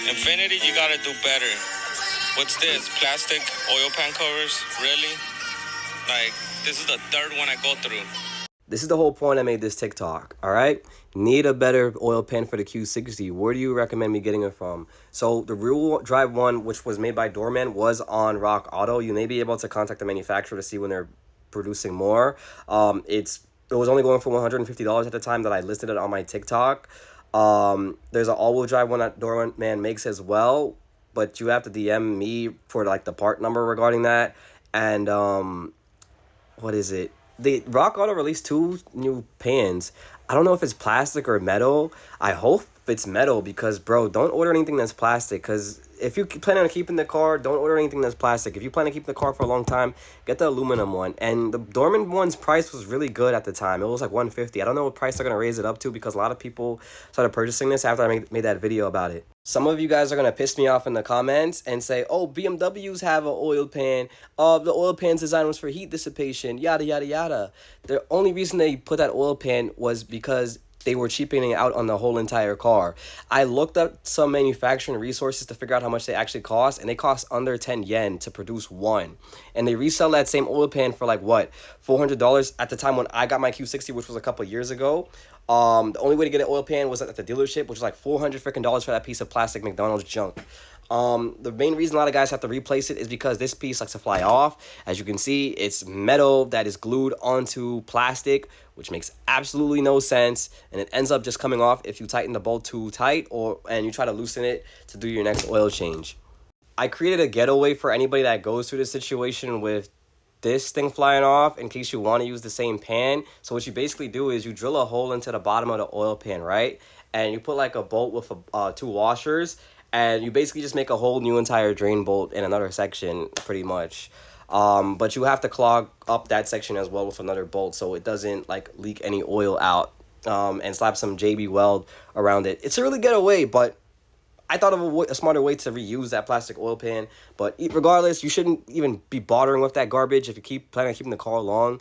Infiniti, you gotta do better. What's this? Plastic oil pan covers? Really? Like, this is the third one I go through. This is the whole point I made this TikTok, all right? Need a better oil pan for the Q60. Where do you recommend me getting it from? So the real drive one, which was made by Doorman, was on Rock Auto. You may be able to contact the manufacturer to see when they're producing more. It was only going for $150 at the time that I listed it on my TikTok. There's an all-wheel drive one that Doorman makes as well, but you have to DM me for like the part number regarding that. And what is it? The Rock Auto released 2 new pans. I don't know if it's plastic or metal. I hope it's metal because, bro, don't order anything that's plastic. Because if you plan on keeping the car, don't order anything that's plastic. If you plan to keep the car for a long time, get the aluminum one. And the Dorman one's price was really good at the time. It was like $150. I don't know what price they're going to raise it up to because a lot of people started purchasing this after I made that video about it. Some of you guys are going to piss me off in the comments and say, oh, BMWs have an oil pan. The oil pan's design was for heat dissipation, yada, yada, yada. The only reason they put that oil pan was because they were cheapening out on the whole entire car. I looked up some manufacturing resources to figure out how much they actually cost, and they cost under 10 yen to produce one. And they resell that same oil pan for like, what, $400 at the time when I got my Q60, which was a couple years ago. The only way to get an oil pan was at the dealership, which was like $400 freaking dollars for that piece of plastic McDonald's junk. The main reason a lot of guys have to replace it is because this piece likes to fly off. As you can see, it's metal that is glued onto plastic, which makes absolutely no sense, and it ends up just coming off if you tighten the bolt too tight and you try to loosen it to do your next oil change. I created a getaway for anybody that goes through this situation with this thing flying off in case you want to use the same pan. So what you basically do is you drill a hole into the bottom of the oil pan, right? And you put like a bolt with 2 washers, and you basically just make a whole new entire drain bolt in another section pretty much. But you have to clog up that section as well with another bolt so it doesn't like leak any oil out, and slap some JB Weld around it. It's a really getaway, but I thought of a smarter way to reuse that plastic oil pan. But regardless, you shouldn't even be bothering with that garbage if you planning on keeping the car long.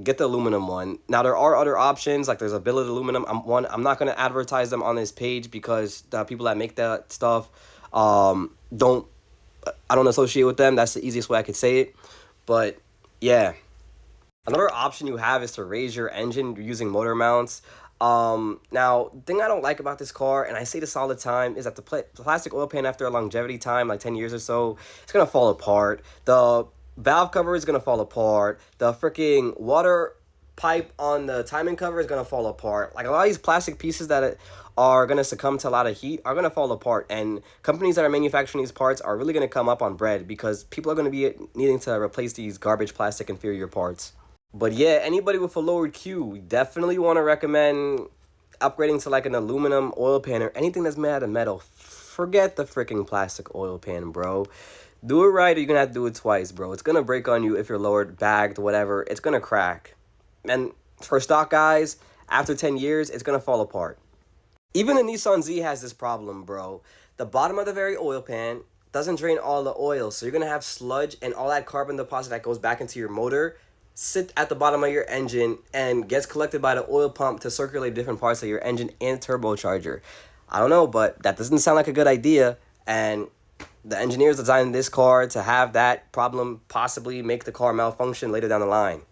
Get the aluminum one. Now, there are other options, like there's a billet aluminum one. I'm not going to advertise them on this page because the people that make that stuff, I don't associate with them. That's the easiest way I could say it. But yeah, another option you have is to raise your engine using motor mounts. Now, the thing I don't like about this car, and I say this all the time, is that the plastic oil pan, after a longevity time, like 10 years or so, it's going to fall apart. The valve cover is going to fall apart. The freaking water pipe on the timing cover is going to fall apart. Like, a lot of these plastic pieces that are going to succumb to a lot of heat are going to fall apart. And companies that are manufacturing these parts are really going to come up on bread because people are going to be needing to replace these garbage plastic inferior parts. But yeah, anybody with a lowered Q, we definitely want to recommend upgrading to like an aluminum oil pan or anything that's made out of metal. Forget the freaking plastic oil pan, bro. Do it right or you're going to have to do it twice, bro. It's going to break on you if you're lowered, bagged, whatever. It's going to crack. And for stock guys, after 10 years, it's going to fall apart. Even the Nissan Z has this problem, bro. The bottom of the very oil pan doesn't drain all the oil. So you're going to have sludge and all that carbon deposit that goes back into your motor sit at the bottom of your engine and gets collected by the oil pump to circulate different parts of your engine and turbocharger. I don't know, but that doesn't sound like a good idea. And the engineers designed this car to have that problem possibly make the car malfunction later down the line.